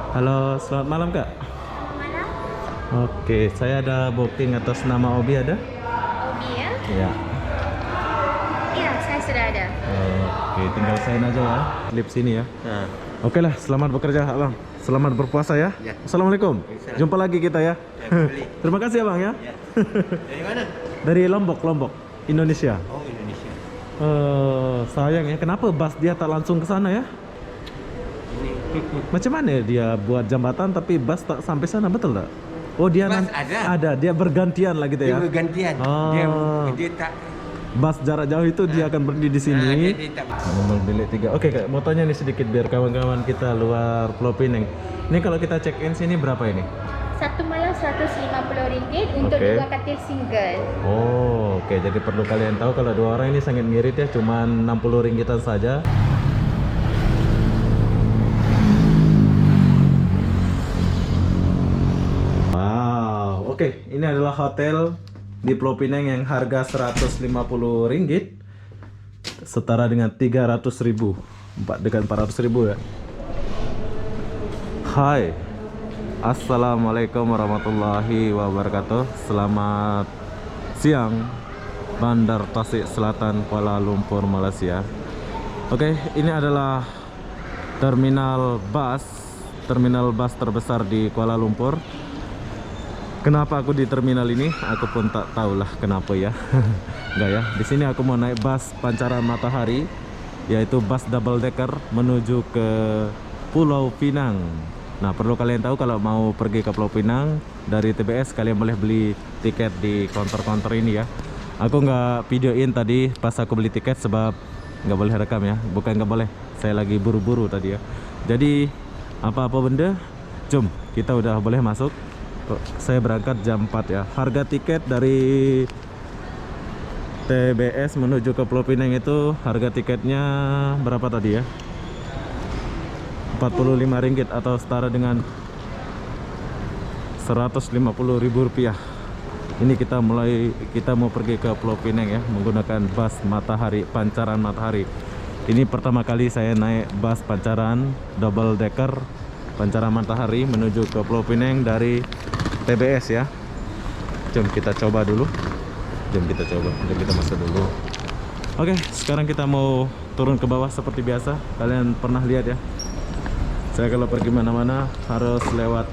Halo, selamat malam Kak. Malam, Oke, saya ada booking atas nama Obi ada? Obi ya? Ya. Iya, saya sudah ada. Oke, tinggal sign aja ya. Klip sini ya. Nah, Oke lah, selamat bekerja Abang. Selamat berpuasa ya. Ya. Assalamualaikum. Waalaikumsalam. Jumpa lagi kita ya. Ya, kembali. Terima kasih Abang ya. ya. Dari mana? Dari Lombok, Indonesia. Oh, Indonesia. Sayang ya, kenapa bus dia tak langsung ke sana ya? Ini Macam mana ya dia buat jambatan tapi bus tak sampai sana, betul tak? Oh dia Bus ada. dia bergantian lah gitu dia ya. bergantian. Oh. Dia tak. Bus jarak jauh itu dia akan berhenti di sini. Dia tak. Nomor bilik 3. Oke Kak, mau tanya nih sedikit biar kawan-kawan kita luar Pulau Pinang. Ini kalau kita check in sini berapa ini? Satu malam RM150 untuk Oke. 2 katil single. Oh, oke. Jadi perlu kalian tahu kalau 2 orang ini sangat ngirit ya, cuman RM60 saja. Wow, oke. Ini adalah hotel di Pulau Pinang yang harga RM150, setara dengan 300.000, dengan 400.000 ya. Hai, assalamualaikum warahmatullahi wabarakatuh. Selamat siang, Bandar Tasik Selatan, Kuala Lumpur, Malaysia. Oke, ini adalah terminal bus terbesar di Kuala Lumpur. Kenapa aku di terminal ini? Aku pun tak tahulah kenapa ya. Enggak ya. Di sini aku mau naik bus Pancaran Matahari, yaitu bus double decker menuju ke Pulau Pinang. Nah, perlu kalian tahu kalau mau pergi ke Pulau Pinang dari TBS, kalian boleh beli tiket di counter-counter ini ya. Aku nggak videoin tadi pas aku beli tiket sebab nggak boleh rekam ya. Bukan nggak boleh, saya lagi buru-buru tadi ya. Jadi apa-apa benda, jom kita udah boleh masuk. Saya berangkat jam 4 ya. Harga tiket dari TBS menuju ke Pulau Pinang itu harga tiketnya berapa tadi ya? Rp45 atau setara dengan Rp150.000. Ini kita mau pergi ke Pulau Pinang ya, menggunakan bus Matahari, Pancaran Matahari. Ini pertama kali saya naik bus Pancaran double decker Pancaran Matahari menuju ke Pulau Pinang dari TBS ya. Jom kita coba dulu. Jom kita masuk dulu. Oke, sekarang kita mau turun ke bawah seperti biasa. Kalian pernah lihat ya, saya kalau pergi mana-mana harus lewat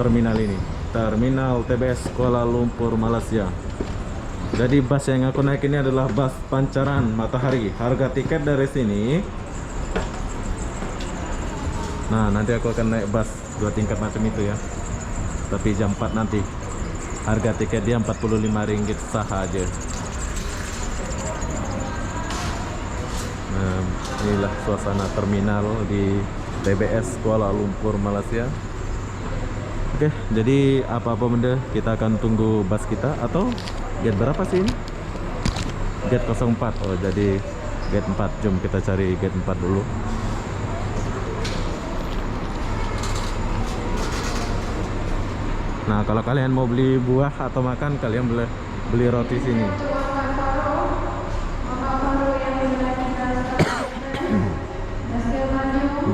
terminal ini, terminal TBS Kuala Lumpur, Malaysia. Jadi bus yang aku naik ini adalah bus Pancaran Matahari. Harga tiket dari sini, nah nanti aku akan naik bus 2 tingkat macam itu ya, tapi jam 4 nanti. Harga tiket dia Rp45 sahaja. Nah, inilah suasana terminal di TBS Kuala Lumpur, Malaysia. Oke, jadi apa-apa benda kita akan tunggu bus kita. Atau gate berapa sih ini? Gate 04. Oh, jadi gate 4. Jom kita cari gate 4 dulu. Nah, kalau kalian mau beli buah atau makan, kalian boleh beli roti sini.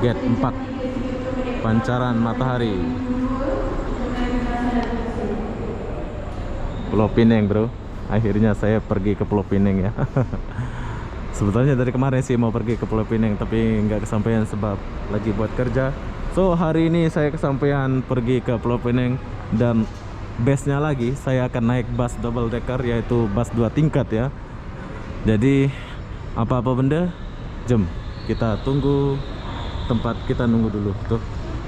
Gate 4 Pancaran Matahari, Pulau Pinang bro. Akhirnya saya pergi ke Pulau Pinang ya. Sebetulnya dari kemarin sih mau pergi ke Pulau Pinang, tapi nggak kesampaian sebab lagi buat kerja. So hari ini saya kesampaian pergi ke Pulau Pinang. Dan base-nya lagi saya akan naik bus double decker, yaitu bus 2 tingkat ya. Jadi apa-apa benda, jom kita tunggu tempat, kita nunggu dulu tuh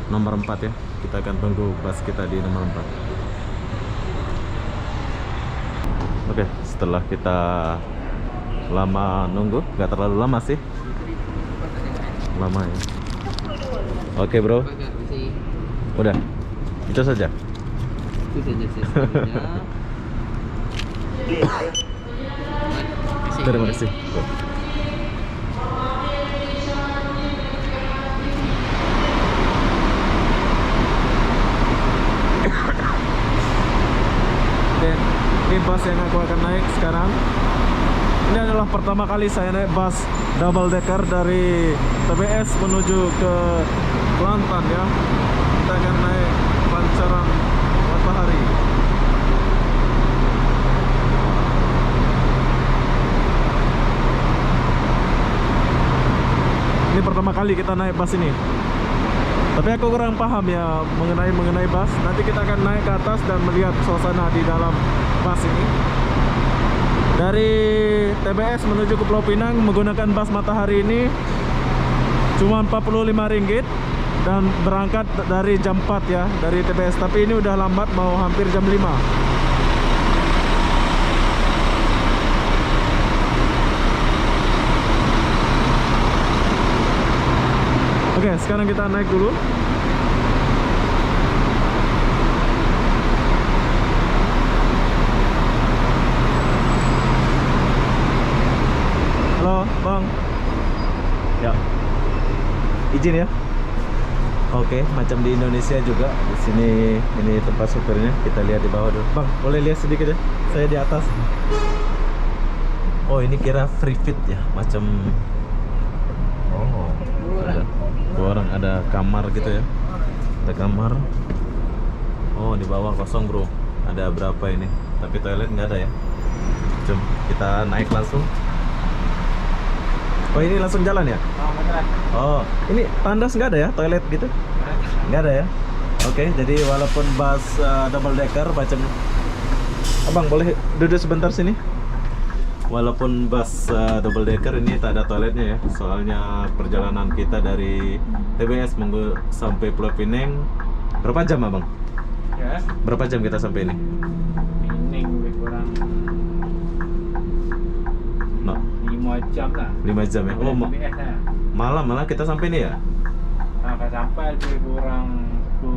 nomor 4 ya. Kita akan tunggu bus kita di nomor 4. Oke, setelah kita lama nunggu, nggak terlalu lama sih, lama ya. Oke bro, udah itu saja. Itu saja sesinya. Terima kasih. Oke, ini bus yang aku akan naik sekarang. Ini adalah pertama kali saya naik bus double decker dari TBS menuju ke Kelantan ya. Kita akan naik pancaran matahari. Ini pertama kali kita naik bus ini. Tapi aku kurang paham ya mengenai bus. Nanti kita akan naik ke atas dan melihat suasana di dalam bus ini. Dari TBS menuju ke Pulau Pinang menggunakan bus matahari ini cuma Rp45 dan berangkat dari jam 4 ya dari TBS. Tapi ini udah lambat, mau hampir jam 5. Oke, sekarang kita naik dulu. Halo, Bang. Ya. Izin ya. Oke, macam di Indonesia juga. Di sini ini tempat supirnya. Kita lihat di bawah dulu. Bang, boleh lihat sedikit ya? Saya di atas. Oh, ini kira free fit ya, macam ada 2 orang, ada kamar gitu ya. Ada kamar. Oh, di bawah kosong, Bro. Ada berapa ini? Tapi toilet nggak ada ya. Jom, kita naik langsung. Oh, ini langsung jalan ya? Oh, ini tandas nggak ada ya? Toilet gitu? Nggak ada ya? Oke, jadi walaupun bus double decker macam... Abang, boleh duduk sebentar sini? Walaupun bus double decker ini tak ada toiletnya ya. Soalnya perjalanan kita dari TBS sampai Pulau Pinang berapa jam, Abang? Ya. Berapa jam kita sampai ini? Pinang lebih kurang No, 5 jam lah. 5 jam ya? Oh, TBS lah. malah kita sampai ini ya? Akan sampai lebih kurang ke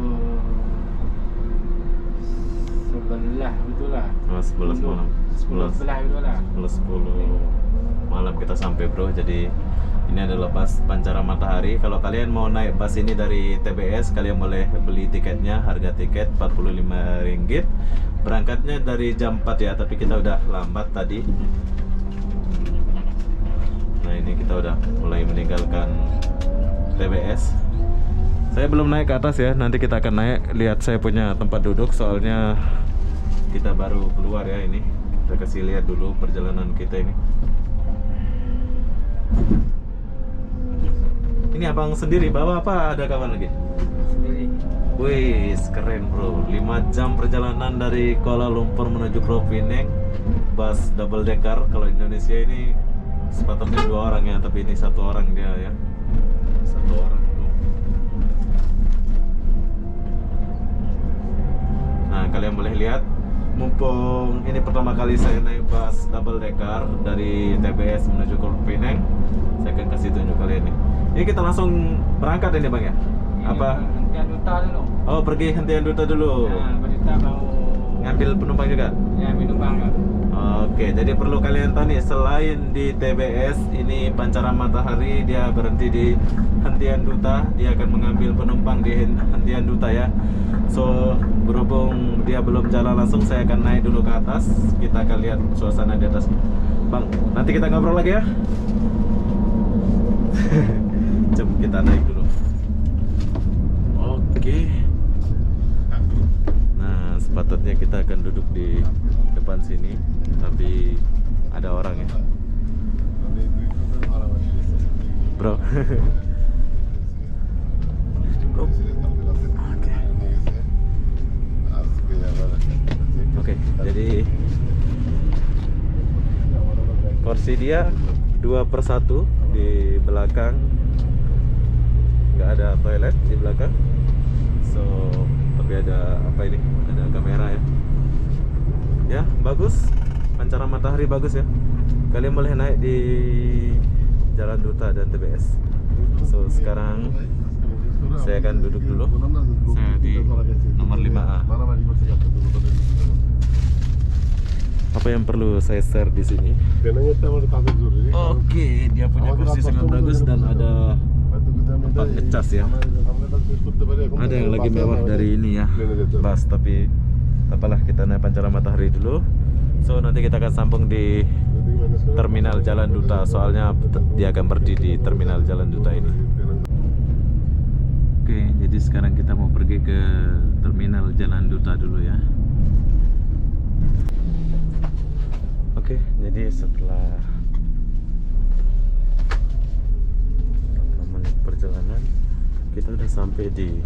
11 betul lah. Oh, 11 malam. 11 betul lah. 10 malam kita sampai, Bro. Jadi ini adalah bus pancaran matahari. Kalau kalian mau naik bus ini dari TBS, kalian boleh beli tiketnya. Harga tiket Rp45. Berangkatnya dari jam 4 ya, tapi kita udah lambat tadi. Nah, ini kita udah mulai meninggalkan TBS. Saya belum naik ke atas ya. Nanti kita akan naik, lihat saya punya tempat duduk. Soalnya kita baru keluar ya ini. Kita kasih lihat dulu perjalanan kita ini. Ini abang sendiri bawa apa? Ada kawan lagi? Sendiri. Wih, keren, Bro. 5 jam perjalanan dari Kuala Lumpur menuju Pulau Pinang. Bus double decker. Kalau Indonesia ini sepatutnya 2 orang ya, tapi ini 1 orang dia ya. 1 orang, Bro. Nah, kalian boleh lihat, mumpung ini pertama kali saya naik bus double decker dari TBS menuju Pulau Pinang, saya akan kasih tunjuk kalian nih. Ini kita langsung berangkat ini, Bang ya? Apa? Hentian Duta dulu. Oh, pergi hentian Duta dulu. Nah, kita mau Ngambil penumpang juga? ya penumpang kan. Oke, jadi perlu kalian tahu nih, selain di TBS ini pancaran matahari, dia berhenti di hentian Duta. Dia akan mengambil penumpang di hentian Duta ya. So, berhubung dia belum jalan langsung, saya akan naik dulu ke atas. Kita akan lihat suasana di atas. Bang, nanti kita ngobrol lagi ya. Coba kita naik dulu. Oke. Nah, sepatutnya kita akan duduk di depan sini, tapi ada orang ya, Bro. Oke, jadi kursi dia 2/1 di belakang, nggak ada toilet di belakang. So, tapi ada apa ini? Ada kamera ya. Ya, bagus. Pancaran matahari bagus ya. Kalian boleh naik di Jalan Duta dan TBS. So, sekarang saya akan duduk dulu. Saya di nomor 5A. Apa yang perlu saya share di sini? Oke, dia punya kursi sangat bagus dan ada tempat ngecas ya. Ada yang lebih mewah dari ini ya, bus, tapi apalah, kita naik pancaran matahari dulu. So, nanti kita akan sambung di terminal Jalan Duta, soalnya dia akan berdiri di terminal Jalan Duta ini. Oke, Jadi sekarang kita mau pergi ke terminal Jalan Duta dulu ya. Oke, jadi setelah berapa menit perjalanan, kita udah sampai di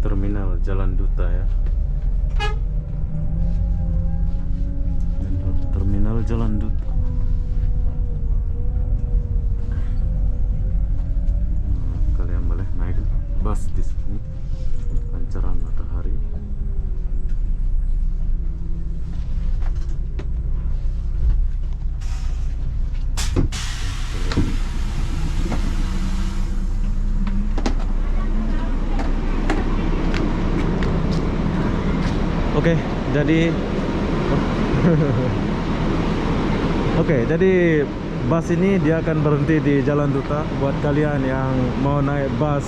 terminal Jalan Duta ya. Terminal Jalan Duta. Kalian boleh naik bus di sini. Pancaran matahari. Oke, jadi jadi bus ini dia akan berhenti di Jalan Duta. Buat kalian yang mau naik bus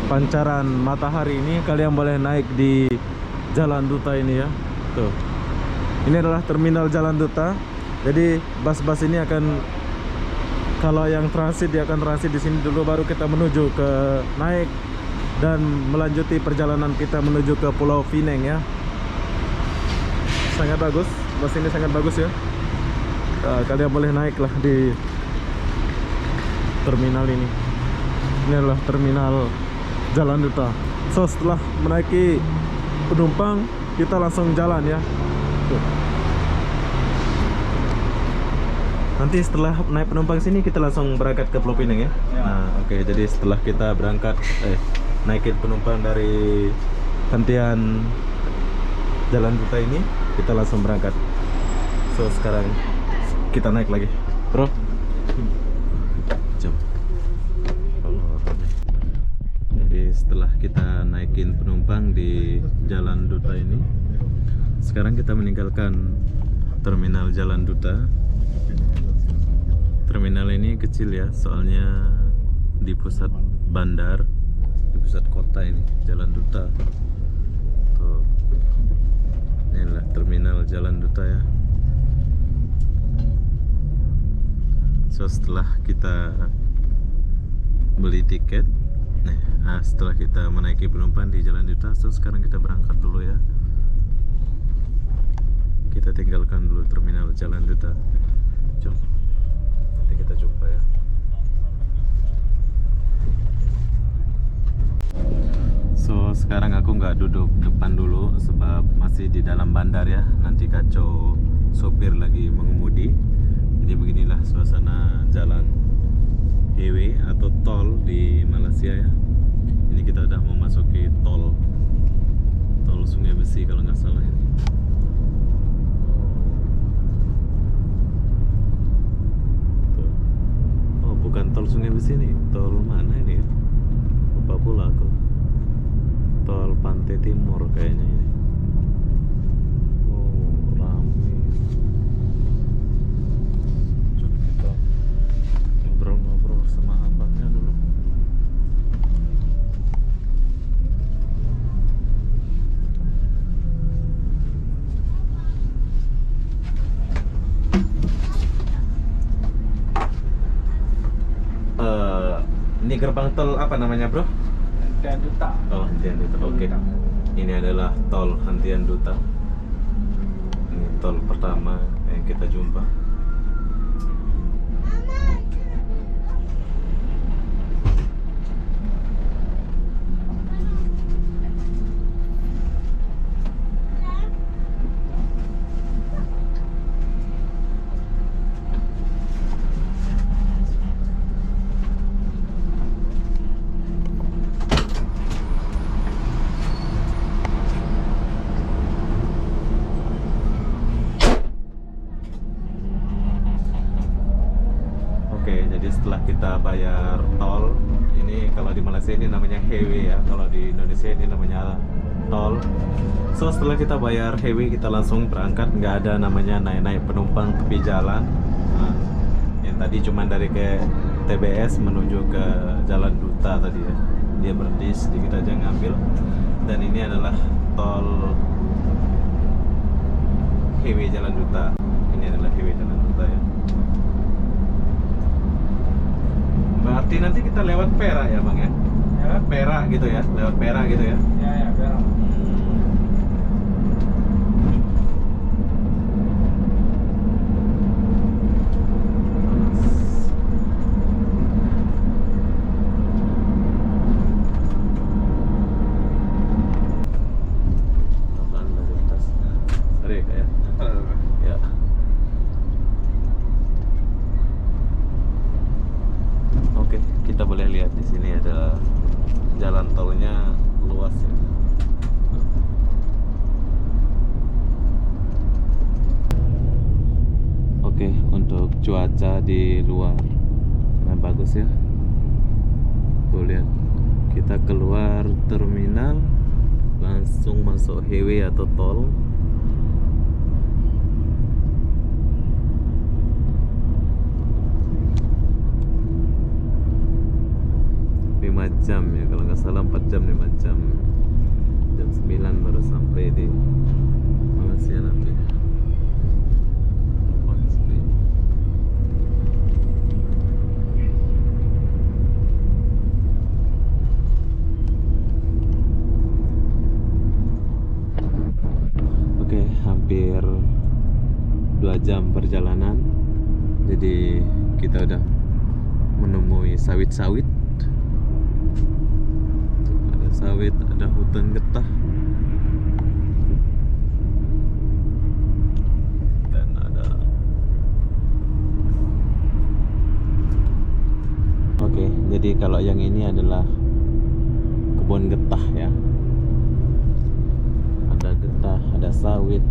pancaran matahari ini, kalian boleh naik di Jalan Duta ini ya. Tuh. Ini adalah terminal Jalan Duta. Jadi bus-bus ini akan, kalau yang transit dia akan transit di sini dulu, baru kita menuju ke naik dan melanjuti perjalanan kita menuju ke Pulau Pinang ya. Sangat bagus, bus ini sangat bagus ya. Kalian boleh naiklah di terminal ini. Ini adalah terminal Jalan Duta. So setelah menaiki penumpang, kita langsung jalan ya. Tuh. Nanti setelah naik penumpang sini kita langsung berangkat ke Pulau Pinang ya. Nah, oke, jadi setelah kita berangkat naikin penumpang dari hentian Jalan Duta ini, kita langsung berangkat. So sekarang kita naik lagi, bro. Jom. Jadi setelah kita naikin penumpang di Jalan Duta ini, sekarang kita meninggalkan terminal Jalan Duta. Terminal ini kecil ya, soalnya di pusat bandar, di pusat kota ini, Jalan Duta. Tuh. Inilah terminal Jalan Duta ya. So setelah kita beli tiket, setelah kita menaiki penumpang di Jalan Duta, so sekarang kita berangkat dulu ya. Kita tinggalkan dulu terminal Jalan Duta. Jom, nanti kita jumpa ya. So sekarang aku nggak duduk depan dulu sebab masih di dalam bandar ya. Nanti kacau sopir lagi mengemudi. Jadi beginilah suasana jalan highway atau tol di Malaysia ya. Ini kita udah memasuki tol Sungai Besi kalau nggak salah ini. Tuh. Oh bukan tol Sungai Besi nih, tol mana ini ya? Lupa pula aku. Tol Pantai Timur kayaknya ini. Oh, rame. Coba kita ngobrol-ngobrol sama abangnya dulu. Ini gerbang tol apa namanya, bro? Hentian Duta. Oh, Hentian Duta. Oke. Ini adalah tol Hentian Duta. Ini tol pertama yang kita jumpa. Jadi setelah kita bayar tol, ini kalau di Malaysia ini namanya highway ya, kalau di Indonesia ini namanya tol. So setelah kita bayar highway, kita langsung berangkat, nggak ada namanya naik-naik penumpang tepi jalan. Nah, yang tadi cuma dari ke TBS menuju ke Jalan Duta tadi ya, dia berhenti sedikit aja ngambil. Dan ini adalah tol highway Jalan Duta. Ini adalah highway Jalan Duta ya. Berarti nanti kita lewat Perak ya Bang ya? Ya, Perak gitu ya, lewat Perak gitu ya. ya, Perak. Apaan dari atas? Sorry Kak ya. Ya. Oke, kita boleh lihat di sini ada jalan tolnya luas ya. Oke, untuk cuaca di luar nah, bagus ya. Tuh lihat, kita keluar terminal langsung masuk highway atau tol. Jam ya, kalau nggak salah 4 jam 5 jam. Jam 9 baru sampai di Malaysia nanti. Oke, hampir 2 jam perjalanan. Jadi kita udah menemui sawit-sawit. Ada sawit, ada hutan getah. Dan ada Oke, jadi kalau yang ini adalah kebun getah ya. Ada getah, ada sawit.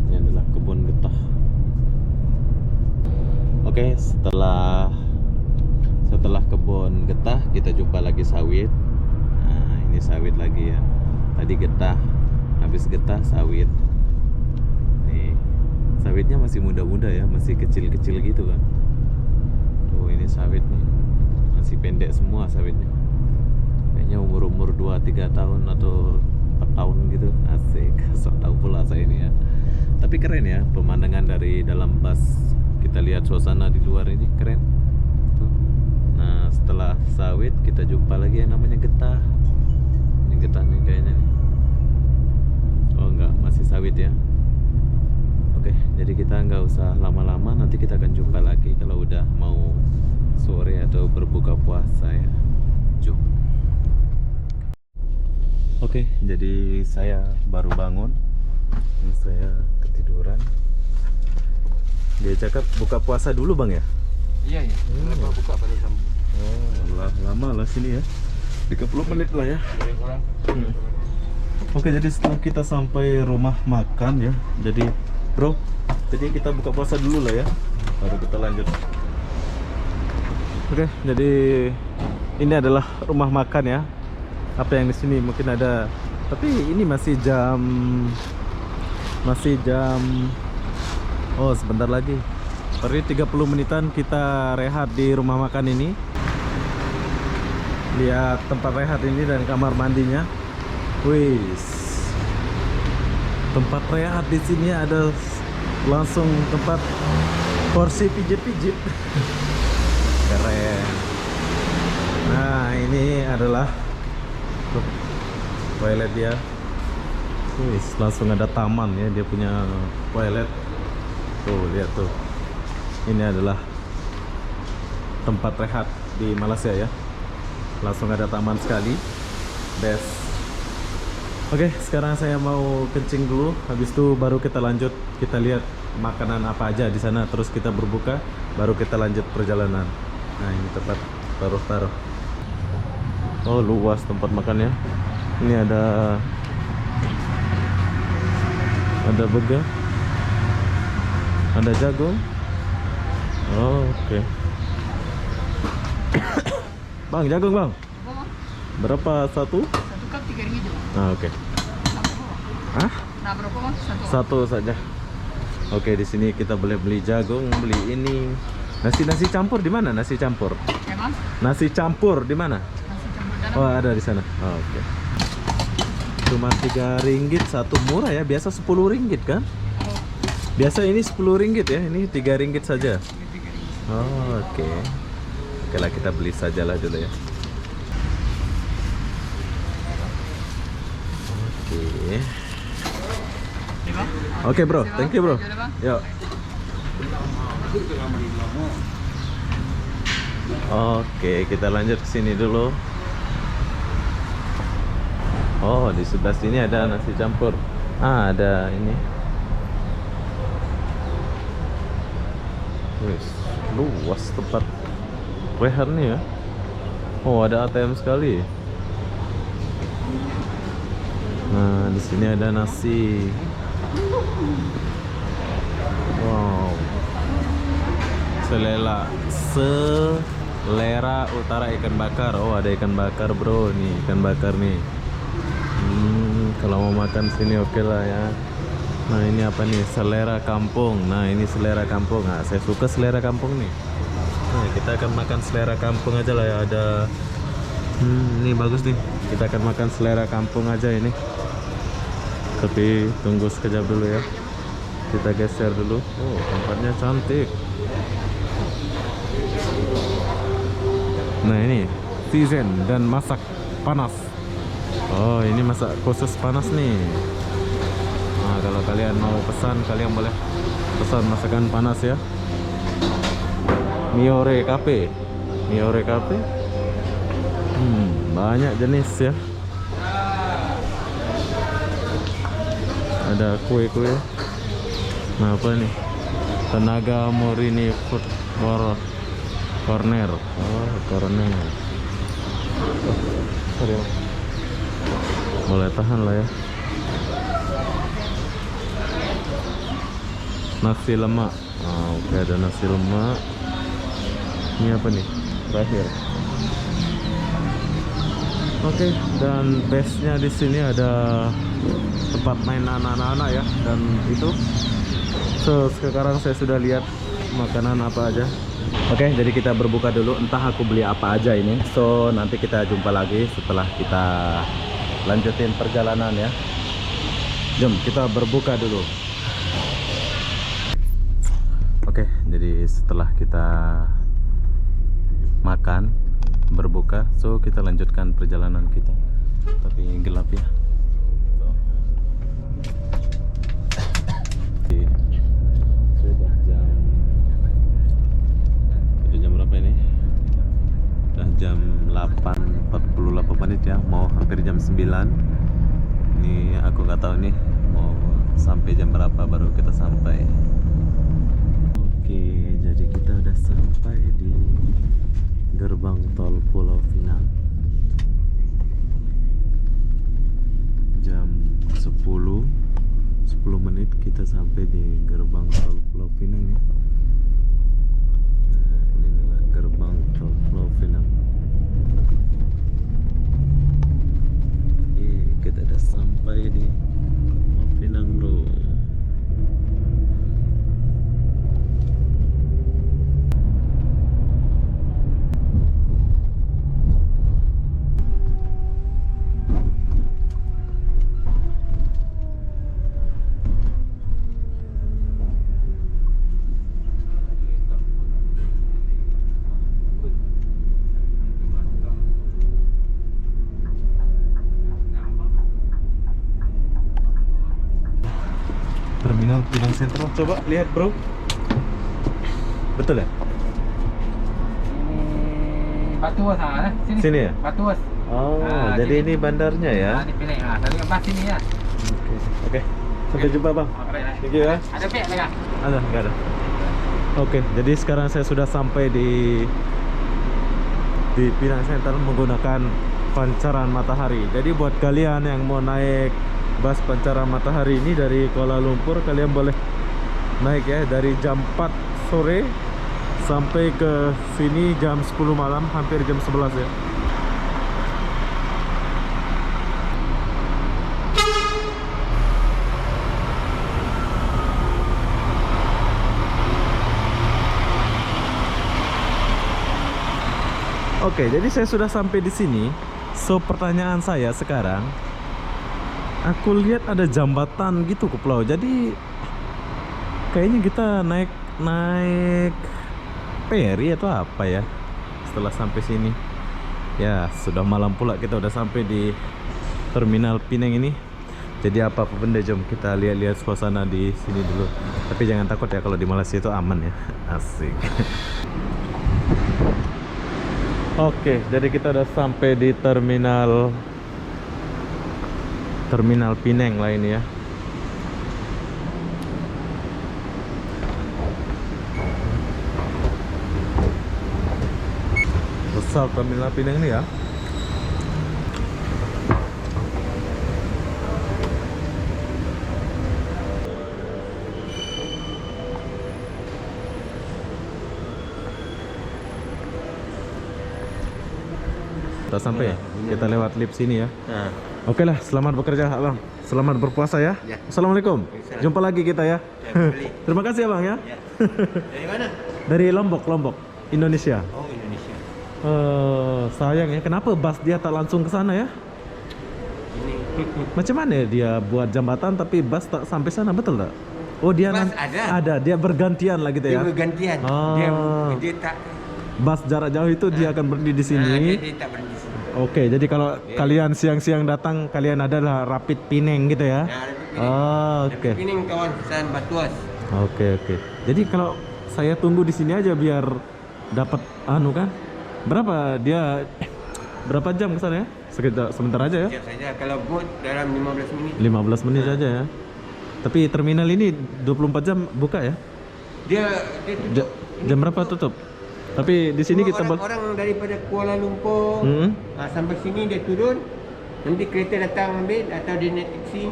Ini adalah kebun getah. Oke, setelah kebun getah kita jumpa lagi sawit. Nah, ini sawit lagi ya. Tadi getah, habis getah sawit. Nih, sawitnya masih muda-muda ya, masih kecil-kecil gitu kan. Tuh, ini sawit nih. Masih pendek semua sawitnya. Kayaknya umur 2-3 tahun atau 4 tahun gitu. Asik, sok tahu pula saya ini ya. Tapi keren ya pemandangan dari dalam bus. Kita lihat suasana di luar ini keren. Tuh. Nah, setelah sawit kita jumpa lagi yang namanya getah. Ini getah nih kayaknya nih. Oh enggak, masih sawit ya. Oke, jadi kita nggak usah lama-lama. Nanti kita akan jumpa lagi kalau udah mau sore atau berbuka puasa ya. Jom. Oke, jadi saya baru bangun. Ini saya ketiduran. Dia cakap buka puasa dulu Bang ya? Iya, iya. Kalau buka balik sama. Oh, lama lah sini ya. 30 menit lah ya. Lebih kurang. Oke, jadi setelah kita sampai rumah makan ya. Jadi, bro, jadi kita buka puasa dulu lah ya. Baru kita lanjut. Oke, jadi ini adalah rumah makan ya. Apa yang di sini mungkin ada, tapi ini masih jam oh sebentar lagi. Berarti 30 menitan kita rehat di rumah makan ini. Lihat tempat rehat ini dan kamar mandinya. Wis. Tempat rehat di sini ada langsung tempat porsi pijit-pijit. Keren. Nah, ini adalah toilet dia. Wis, langsung ada taman ya, dia punya toilet. Tuh, lihat tuh. Ini adalah tempat rehat di Malaysia ya. Langsung ada taman sekali. Best. Oke, sekarang saya mau kencing dulu. Habis itu baru kita lanjut. Kita lihat makanan apa aja di sana. Terus kita berbuka. Baru kita lanjut perjalanan. Nah, ini tempat taruh-taruh. Oh, luas tempat makannya. Ini ada burger. Ada jagung. Oh, oke. Bang, jagung bang. Berapa satu? Satu cup 3 ringgit. Ah, oke. Hah? Nah, berapa mas? Satu saja. Oke, di sini kita boleh beli jagung, beli ini. Nasi campur di mana? Nasi campur. Ya mas? Nasi campur di mana? Nasi campur dalam. Oh, ada di sana. Oh, oke. Cuma 3 ringgit satu, murah ya. Biasa 10 ringgit kan? Biasa ini 10 ringgit ya. Ini 3 ringgit saja. Oh, oke. Oke lah, kita beli sajalah dulu ya. Oke. Oke bro, thank you bro. Yuk. Oke, kita lanjut ke sini dulu. Oh, di sebelah sini ada nasi campur. Ah, ada ini. Wis, luas tempat rehat nih ya. Oh, ada ATM sekali. Nah, di sini ada nasi. Wow. Selera utara ikan bakar. Oh, ada ikan bakar bro. Nih ikan bakar nih. Kalau mau makan sini oke lah ya. Nah ini apa nih, selera kampung. Nah ini selera kampung. Nah saya suka selera kampung nih. Nah kita akan makan selera kampung aja lah ya. Ada ini bagus nih. Kita akan makan selera kampung aja ini. Tapi tunggu sekejap dulu ya. Kita geser dulu. Oh tempatnya cantik. Nah ini season dan masak panas. Oh ini masak khusus panas nih. Nah kalau kalian mau pesan, kalian boleh pesan masakan panas ya. Miore Cafe. Miore Cafe. Banyak jenis ya. Ada kue-kue. Nah apa nih, Tenaga Morini Food Corner. Oh corner. Oh, boleh tahan lah ya. Nasi lemak. Oke ada nasi lemak. Ini apa nih terakhir? Oke, dan base-nya di sini ada tempat main anak-anak ya, dan itu. So sekarang saya sudah lihat makanan apa aja. Oke, jadi kita berbuka dulu. Entah aku beli apa aja ini. So nanti kita jumpa lagi setelah kita lanjutin perjalanan ya. Jom kita berbuka dulu. Oke, jadi setelah kita makan, berbuka, so kita lanjutkan perjalanan kita. Tapi gelap ya. Sudah jam berapa ini? Sudah jam 8.48 menit ya, mau hampir jam 9. Ini aku nggak tahu nih mau sampai jam berapa baru kita sampai. Oke, jadi kita udah sampai di gerbang tol Pulau Pinang. Jam 10 menit kita sampai di gerbang tol Pulau Pinang ya. Nah, inilah gerbang tol Pulau Pinang. Kita udah sampai di Pinang bro. Terminal Pinang Sentral. Coba lihat bro. Betul ya? Batuas sini. Sini ya? Batuas. Oh, jadi sini. ini bandarnya ya? Dipilih. Tadi lepas sini ya. Oke. Sampai jumpa bang. Thank you ya. Ada pek lagi? Ada, nggak ada. Oke, jadi sekarang saya sudah sampai di Pinang Sentral menggunakan pancaran matahari. Jadi buat kalian yang mau naik bus pancaran matahari ini dari Kuala Lumpur, kalian boleh naik ya dari jam 4 sore sampai ke sini jam 10 malam, hampir jam 11 ya. Oke, jadi saya sudah sampai di sini. So pertanyaan saya sekarang, aku lihat ada jembatan gitu ke pulau. Jadi kayaknya kita naik ferry atau apa ya. setelah sampai sini. Ya, sudah malam pula, kita udah sampai di Terminal Pinang ini. Jadi apa-apa benda, jom kita lihat-lihat suasana di sini dulu. Tapi jangan takut ya, kalau di Malaysia itu aman ya. Asik. Oke, jadi kita udah sampai di Terminal Pinang lah ini ya. Besar Terminal Pinang ini ya. Kita sampai ya? Kita lewat lift sini ya. Oke lah, selamat bekerja abang. Selamat berpuasa ya. Assalamualaikum. Jumpa lagi kita ya. Terima kasih abang ya. Dari mana? Dari Lombok, Indonesia. Oh, Indonesia. Sayang ya, kenapa bus dia tak langsung ke sana ya? Ini Macam mana ya dia buat jambatan tapi bus tak sampai sana, betul tak? Oh dia Bus ada. dia bergantian lah gitu dia ya. bergantian. Oh. Dia tak. Bus jarak jauh itu dia akan berhenti di sini. Dia tak berhenti sini. Oke, jadi kalau kalian siang-siang datang, kalian adalah Rapid Penang gitu ya? Oke. Ini kawan pesan Batuas. Oke. Jadi kalau saya tunggu di sini aja biar dapat anu kan? Berapa jam ke sana ya? Sebentar aja ya? Siap saja. Kalau boat dalam 15 menit. 15 menit saja ya. Tapi terminal ini 24 jam buka ya? Dia tutup. Jam berapa tutup? Tapi di sini kita orang daripada Kuala Lumpur sampai sini dia turun, nanti kereta datang ambil atau dia naik taksi.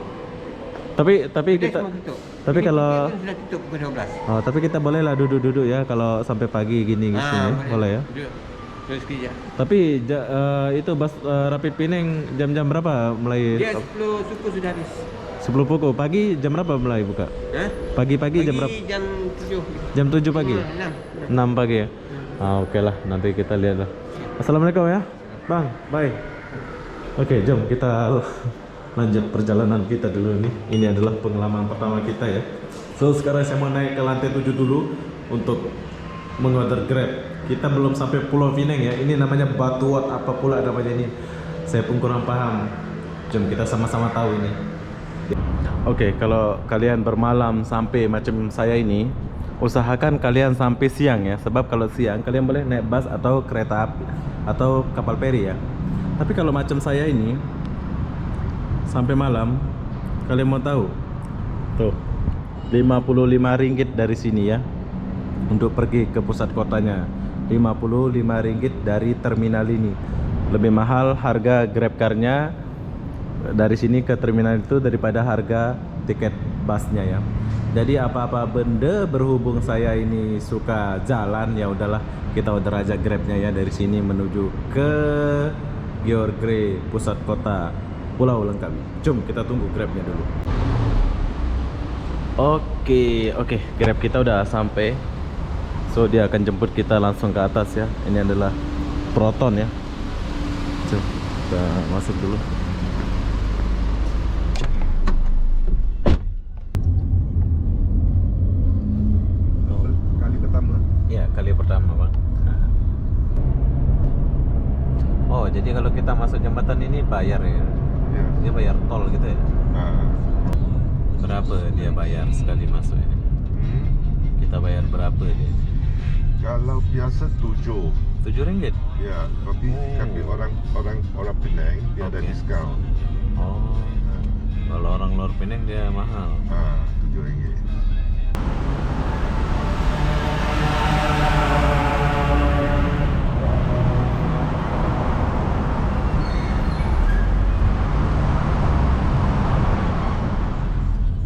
Tapi kita semua tutup. tapi Ini kalau kita pun sudah tutup pukul 12. oh, tapi kita boleh lah duduk-duduk ya kalau sampai pagi gini ya? Boleh ya. Duduk. Terus kerja. Tapi itu bus Rapid Penang jam-jam berapa mulai? Dia 10 suku sudah habis. 10 pukul pagi jam berapa mulai buka? Pagi-pagi jam berapa? Jam 7. Jam 7 pagi. 6. 6 pagi ya. Oke lah, nanti kita lihat lah. Assalamualaikum ya, Bang. Bye. Oke, jom kita lanjut perjalanan kita dulu nih. Ini adalah pengalaman pertama kita ya. So sekarang saya mau naik ke lantai 7 dulu untuk mengorder Grab. Kita belum sampai Pulau Pinang ya. Ini namanya Batuat apa pula namanya ini. Saya pun kurang paham. Jom kita sama-sama tahu ini. Oke, kalau kalian bermalam sampai macam saya ini, usahakan kalian sampai siang ya. Sebab kalau siang kalian boleh naik bus atau kereta api atau kapal feri ya. Tapi kalau macam saya ini sampai malam, kalian mau tahu? Tuh, Rp55 dari sini ya. Untuk pergi ke pusat kotanya. Rp55 dari terminal ini. Lebih mahal harga GrabCar-nya dari sini ke terminal itu daripada harga tiket busnya ya. Jadi apa-apa benda berhubung saya ini suka jalan, ya udahlah kita order aja Grabnya ya dari sini menuju ke Gyeorgre, pusat kota Pulau Langkawi. Jom kita tunggu Grabnya dulu. Oke, Grab kita udah sampai. So dia akan jemput kita langsung ke atas ya. Ini adalah Proton ya. Jom kita masuk dulu. Kali pertama bang. Oh jadi kalau kita masuk jembatan ini bayar ya? Dia bayar tol gitu ya? Berapa dia bayar sekali masuk ini? Kita bayar berapa dia? Kalau biasa 7 RM7? ya, tapi orang Penang dia ada diskaun. Oh, kalau orang luar Penang dia mahal. RM7.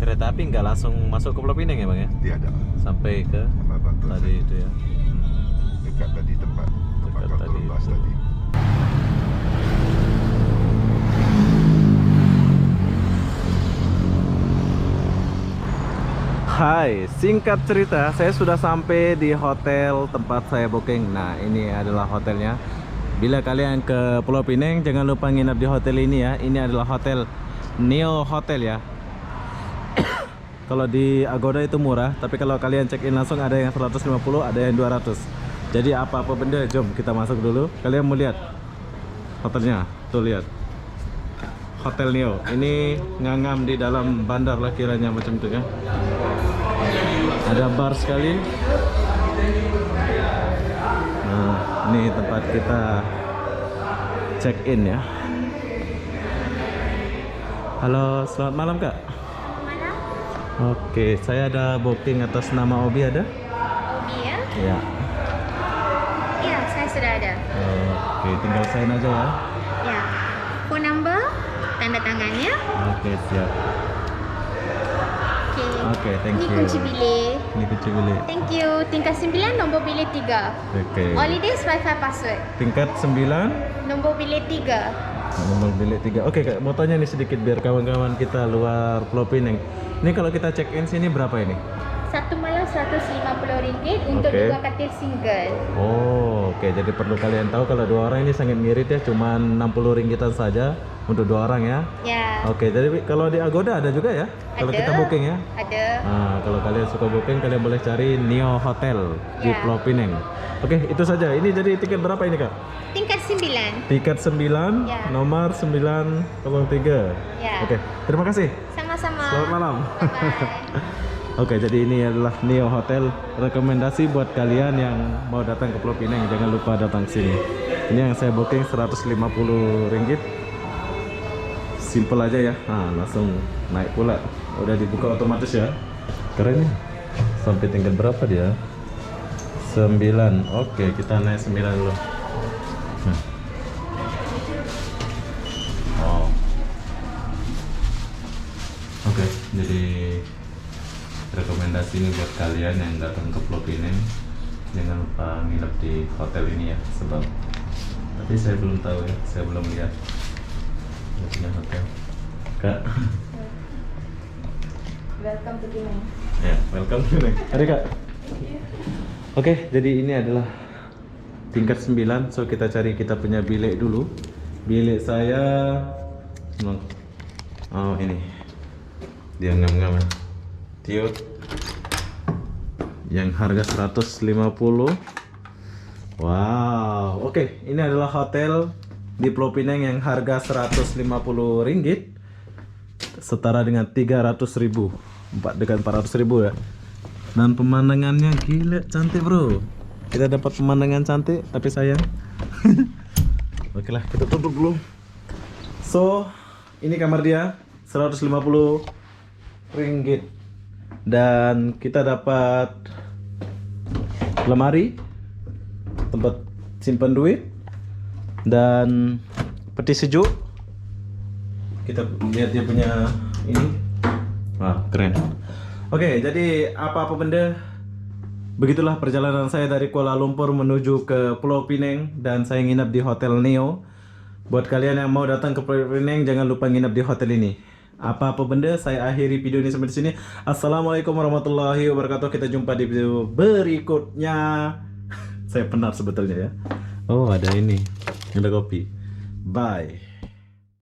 Kereta api nggak langsung masuk ke Pulau Pinang ya bang ya? Tiada. Sampai ke Batuas tadi itu ya. dekat tadi tempat kau tadi turun bas itu. tadi. Hai, singkat cerita, saya sudah sampai di hotel tempat saya booking. Nah, ini adalah hotelnya. Bila kalian ke Pulau Pinang, jangan lupa nginap di hotel ini ya. Ini adalah hotel Neo Hotel ya. Kalau di Agoda itu murah, tapi kalau kalian check in langsung ada yang 150, ada yang 200. Jadi apa-apa benda, jom kita masuk dulu. Kalian mau lihat hotelnya? Tuh lihat. Hotel Neo. Ini ngangam di dalam bandar lah kiranya macam tu ya. Ada bar sekali. Nah, ini tempat kita check in ya. Halo, selamat malam Kak. Malam. Oke, saya ada booking atas nama Obi ada? Obi ya? Ya. Ya, saya sudah ada. Oke, tinggal sign aja ya. Ya. Phone number, tanda tangannya. Oke, siap. Okey. Oke, thank Ini you. kunci bilik. Ini kunci bilik. Thank you. Tingkat 9, nombor bilik 3. Oke. Holidays Wi-Fi password. Tingkat 9. Nombor bilik 3. Nomor bilik 3. Oke Kak, mau tanya nih sedikit biar kawan-kawan kita luar Pulau Pinang. Ini kalau kita check in sini berapa ini? Satu malam RM150 untuk Okey. 2 katil single. Oh, oke. Jadi perlu kalian tahu kalau 2 orang ini sangat ngirit ya, cuma RM60 saja untuk 2 orang ya. Ya. Oke, jadi kalau di Agoda ada juga ya? Kalau Ada. kita booking ya? Ada. Nah, kalau kalian suka booking, kalian boleh cari Neo Hotel di Ya. Pulau Pinang. Oke, itu saja. Ini jadi tiket berapa ini Kak? Tingkat 9. Tiket 9, Ya. nomor 903. Ya. Oke, terima kasih. Sama-sama. Selamat malam. Bye. Oke, jadi ini adalah Neo Hotel. Rekomendasi buat kalian yang mau datang ke Pulau Pinang, jangan lupa datang sini. Ini yang saya booking RM150. Simple aja ya. Nah, langsung naik pula. Udah dibuka otomatis ya. Keren ya. Sampai tingkat berapa dia? 9. Oke, kita naik 9 dulu. Nah. Oh. Oke, jadi rekomendasi ini buat kalian yang datang ke Pulau Pinang, jangan lupa nginep di hotel ini ya, sebab tapi saya belum tahu ya, saya belum lihat dia punya hotel. Kak, Welcome to Penang. ya welcome to Pinang. Mari Kak. Oke, jadi ini adalah tingkat 9, so kita cari kita punya bilik dulu. Bilik saya, oh ini, dia ngam-ngam ya. Tiut yang harga 150. Wow, oke, ini adalah hotel di Pulau Pinang yang harga RM150, setara dengan 300.000, dekat 400.000 ya. Dan pemandangannya gila cantik bro. Kita dapat pemandangan cantik, tapi sayang. Oke lah, kita tutup dulu. So, ini kamar dia RM150. Dan kita dapat lemari, tempat simpan duit, dan peti sejuk. Kita lihat dia punya ini. Wah, keren. Oke, jadi apa-apa benda, begitulah perjalanan saya dari Kuala Lumpur menuju ke Pulau Pinang, dan saya nginap di Hotel Neo. Buat kalian yang mau datang ke Pulau Pinang, jangan lupa nginap di hotel ini. Apa-apa benda, saya akhiri video ini sampai di sini. Assalamualaikum warahmatullahi wabarakatuh. Kita jumpa di video berikutnya. Saya penat sebetulnya ya. Oh, ada ini. Ada kopi. Bye.